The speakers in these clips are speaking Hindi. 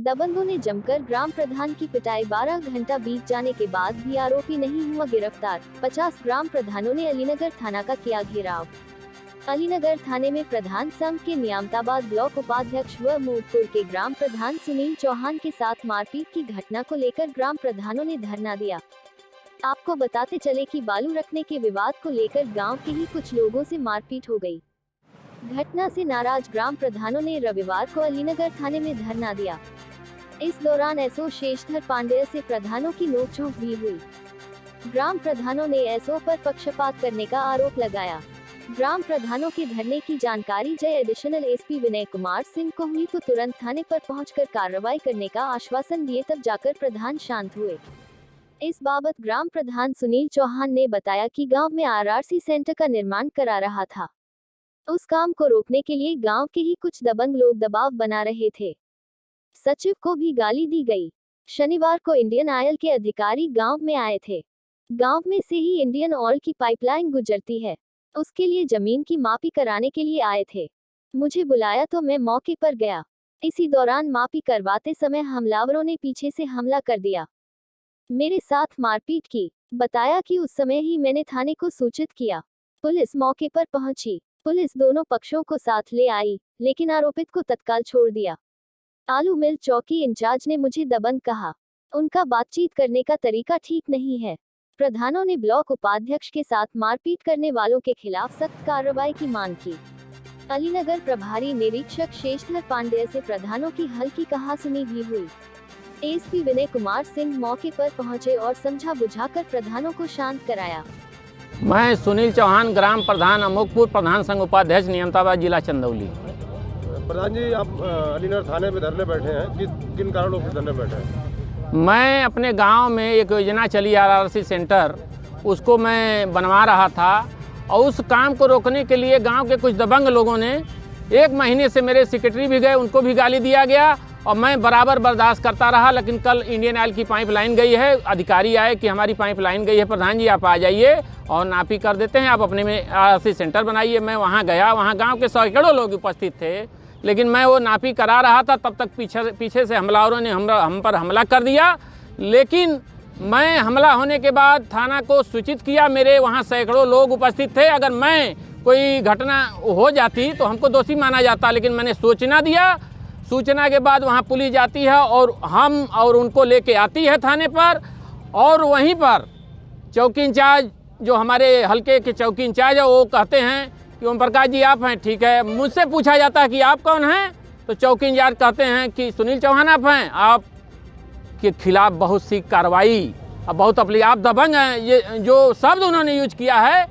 दबंगों ने जमकर ग्राम प्रधान की पिटाई। 12 घंटा बीत जाने के बाद भी आरोपी नहीं हुआ गिरफ्तार। 50 ग्राम प्रधानों ने अलीनगर थाना का किया घेराव। अलीनगर थाने में प्रधान संघ के नियामताबाद ब्लॉक उपाध्यक्ष व मूदपुर के ग्राम प्रधान सुनील चौहान के साथ मारपीट की घटना को लेकर ग्राम प्रधानों ने धरना दिया। आपको बताते चले कि बालू रखने के विवाद को लेकर गांव के ही कुछ लोगों से मारपीट हो गई। घटना से नाराज ग्राम प्रधानों ने रविवार को अलीनगर थाने में धरना दिया। इस दौरान एसओ शेषधर पांडेय से प्रधानों की नोकझोंक भी हुई। ग्राम प्रधानों ने एसओ पर पक्षपात करने का आरोप लगाया। ग्राम प्रधानों के धरने की जानकारी जय एडिशनल एसपी विनय कुमार सिंह को हुई तो तुरंत थाने पर पहुंचकर कार्रवाई करने का आश्वासन दिए, तब जाकर प्रधान शांत हुए। इस बाबत ग्राम प्रधान सुनील चौहान ने बताया कि गांव में आरआरसी सेंटर का निर्माण करा रहा था। उस काम को रोकने के लिए गांव के ही कुछ दबंग लोग दबाव बना रहे थे। सचिव को भी गाली दी गई। शनिवार को इंडियन ऑयल के अधिकारी गांव में आए थे। गांव में से ही इंडियन ऑयल की पाइपलाइन गुजरती है, उसके लिए जमीन की मापी कराने के लिए आए थे। मुझे बुलाया तो मैं मौके पर गया। इसी दौरान मापी करवाते समय हमलावरों ने पीछे से हमला कर दिया, मेरे साथ मारपीट की। बताया कि उस समय ही मैंने थाने को सूचित किया। पुलिस मौके पर पहुंची। पुलिस दोनों पक्षों को साथ ले आई, लेकिन आरोपित को तत्काल छोड़ दिया। आलू मिल चौकी इंचार्ज ने मुझे दबंग कहा। उनका बातचीत करने का तरीका ठीक नहीं है। प्रधानों ने ब्लॉक उपाध्यक्ष के साथ मारपीट करने वालों के खिलाफ सख्त कार्रवाई की मांग की। अलीनगर प्रभारी निरीक्षक शेषधर पांडेय से प्रधानों की हल्की कहासुनी भी हुई। एसपी विनय कुमार सिंह मौके पर पहुंचे और समझा बुझाकर प्रधानों को शांत कराया। मैं सुनील चौहान, ग्राम प्रधान अमोकपुर, प्रधान संघ उपाध्यक्ष, नियामताबाद, जिला चंदौली। प्रधान जी, आप अलीनगर थाने में धरने बैठे हैं, किन कारणों से धरने बैठे हैं? मैं अपने गांव में एक योजना चली आरआरसी सेंटर, उसको मैं बनवा रहा था और उस काम को रोकने के लिए गांव के कुछ दबंग लोगों ने 1 महीने से मेरे सेक्रेटरी भी गए, उनको भी गाली दिया गया और मैं बराबर बर्दाश्त करता रहा। लेकिन कल इंडियन ऑयल की पाइपलाइन गई है, अधिकारी आए कि हमारी पाइपलाइन गई है, प्रधान जी आप आ जाइए और नापी कर देते हैं, आप अपने में आरआरसी सेंटर बनाइए। मैं वहाँ गया, वहाँ गांव के सैकड़ों लोग उपस्थित थे, लेकिन मैं वो नापी करा रहा था, तब तक पीछे से हमलावरों ने हम पर हमला कर दिया। लेकिन मैं हमला होने के बाद थाना को सूचित किया, मेरे वहाँ सैकड़ों लोग उपस्थित थे। अगर मैं कोई घटना हो जाती तो हमको दोषी माना जाता, लेकिन मैंने सूचना दिया। सूचना के बाद वहाँ पुलिस जाती है और हम और उनको लेके आती है थाने पर, और वहीं पर चौकी इंचार्ज, जो हमारे हल्के के चौकी इंचार्ज है, वो कहते हैं कि ओम प्रकाश जी आप हैं। ठीक है, मुझसे पूछा जाता है कि आप कौन हैं, तो चौकी इंचार्ज कहते हैं कि सुनील चौहान आप हैं। आप के खिलाफ बहुत सी कार्रवाई, अब बहुत आप दबंग हैं, ये जो शब्द उन्होंने यूज किया है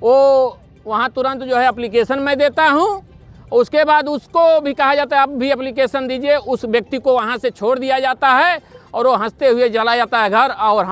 वो वहाँ तुरंत जो है एप्लीकेशन मैं देता हूँ। उसके बाद उसको भी कहा जाता है आप भी एप्लीकेशन दीजिए। उस व्यक्ति को वहाँ से छोड़ दिया जाता है और वो हंसते हुए चला जाता है घर, और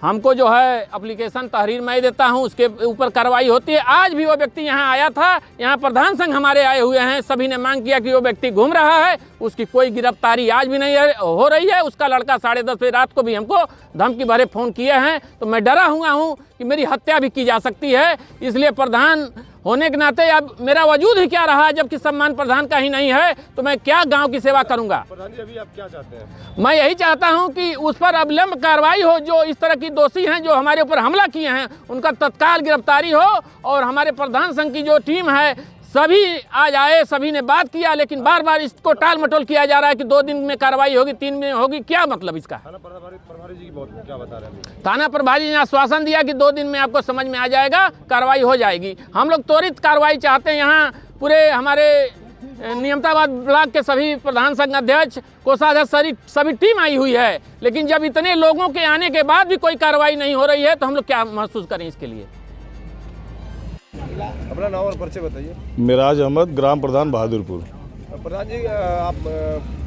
हमको जो है एप्लीकेशन तहरीर मैं देता हूँ, उसके ऊपर कार्रवाई होती है। आज भी वो व्यक्ति यहाँ आया था, यहाँ प्रधान संघ हमारे आए हुए हैं, सभी ने मांग किया कि वो व्यक्ति घूम रहा है, उसकी कोई गिरफ्तारी आज भी नहीं हो रही है। उसका लड़का 10:30 बजे रात को भी हमको धमकी भरे फ़ोन किए हैं, तो मैं डरा हुआ हूँ कि मेरी हत्या भी की जा सकती है। इसलिए प्रधान होने के नाते अब मेरा वजूद ही क्या रहा, जबकि सम्मान प्रधान का ही नहीं है, तो मैं क्या गांव की सेवा करूंगा। प्रधान जी, अभी आप क्या चाहते हैं? मैं यही चाहता हूं कि उस पर अविलंब कार्रवाई हो। जो इस तरह की दोषी हैं, जो हमारे ऊपर हमला किए हैं, उनका तत्काल गिरफ्तारी हो। और हमारे प्रधान संघ की जो टीम है, सभी आज आए, सभी ने बात किया, लेकिन बार बार इसको टाल मटोल किया जा रहा है कि 2 दिन में कार्रवाई होगी, 3 में होगी। क्या मतलब इसका? थाना प्रभारी जी क्या बता रहे हैं? थाना प्रभारी ने आश्वासन दिया कि 2 दिन में आपको समझ में आ जाएगा, कार्रवाई हो जाएगी। हम लोग त्वरित कार्रवाई चाहते हैं। यहाँ पूरे हमारे नियामताबाद ब्लॉक के सभी प्रधान संघ अध्यक्ष, कोषाध्यक्ष, सभी टीम आई हुई है, लेकिन जब इतने लोगों के आने के बाद भी कोई कार्रवाई नहीं हो रही है, तो हम लोग क्या महसूस करें इसके लिए। अपना नाम और परिचय बताइए। मिराज अहमद, ग्राम प्रधान बहादुरपुर। प्रधान जी, आप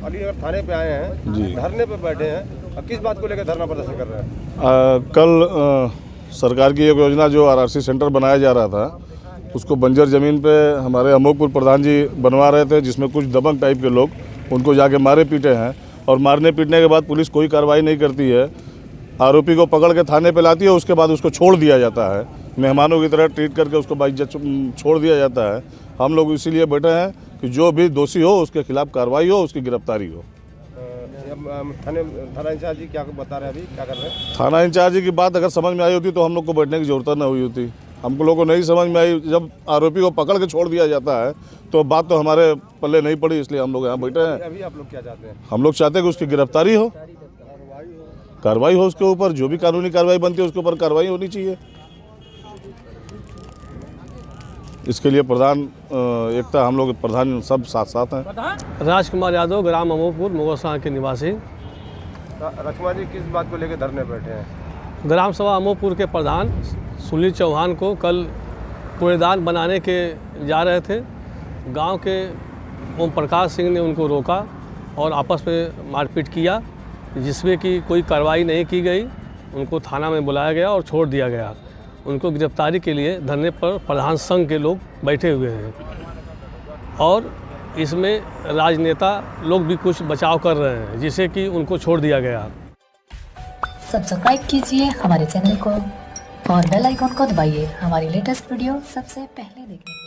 अलीनगर थाने पे आए हैं जी, धरने पे बैठे हैं, किस बात को लेकर धरना प्रदर्शन कर रहे हैं? कल सरकार की एक योजना जो आरआरसी सेंटर बनाया जा रहा था, उसको बंजर ज़मीन पे हमारे अमोकपुर प्रधान जी बनवा रहे थे, जिसमें कुछ दबंग टाइप के लोग उनको जाके मारे पीटे हैं, और मारने पीटने के बाद पुलिस कोई कार्रवाई नहीं करती है। आरोपी को पकड़ के थाने पे लाती है, उसके बाद उसको छोड़ दिया जाता है, मेहमानों की तरह ट्रीट करके उसको बाइज्जत छोड़ दिया जाता है। हम लोग इसीलिए बैठे हैं कि जो भी दोषी हो उसके खिलाफ कार्रवाई हो, उसकी गिरफ्तारी हो। थाना इंचार्ज जी क्या बता रहे हैं, अभी क्या कर रहे हैं? थाना इंचार्ज की बात अगर समझ में आई होती तो हम लोग को बैठने की जरूरत न हुई होती। हमको लोगों को नहीं समझ में आई, जब आरोपी को पकड़ के छोड़ दिया जाता है तो बात तो हमारे पल्ले नहीं पड़ी, इसलिए हम लोग यहाँ बैठे हैं। अभी आप लोग क्या चाहते हैं? हम लोग चाहते हैं कि उसकी गिरफ्तारी हो, कार्रवाई हो उसके ऊपर, जो भी कानूनी कार्रवाई बनती है उसके ऊपर कार्रवाई होनी चाहिए। इसके लिए प्रधान एकता, हम लोग प्रधान सब साथ साथ हैं। राजकुमार यादव, ग्राम अमोपुर, मुगलसराय के निवासी। राजकुमार जी, किस बात को लेकर धरने बैठे हैं? ग्राम सभा अमोपुर के प्रधान सुनील चौहान को कल कूड़ेदान बनाने के जा रहे थे। गांव के ओम प्रकाश सिंह ने उनको रोका और आपस में मारपीट किया, जिसमें कि कोई कार्रवाई नहीं की गई। उनको थाना में बुलाया गया और छोड़ दिया गया। उनको गिरफ्तारी के लिए धरने पर प्रधान संघ के लोग बैठे हुए हैं और इसमें राजनेता लोग भी कुछ बचाव कर रहे हैं, जिससे कि उनको छोड़ दिया गया। सब्सक्राइब कीजिए हमारे चैनल को और बेल आइकॉन को दबाइए हमारी लेटेस्ट वीडियो सबसे पहले देखने के लिए।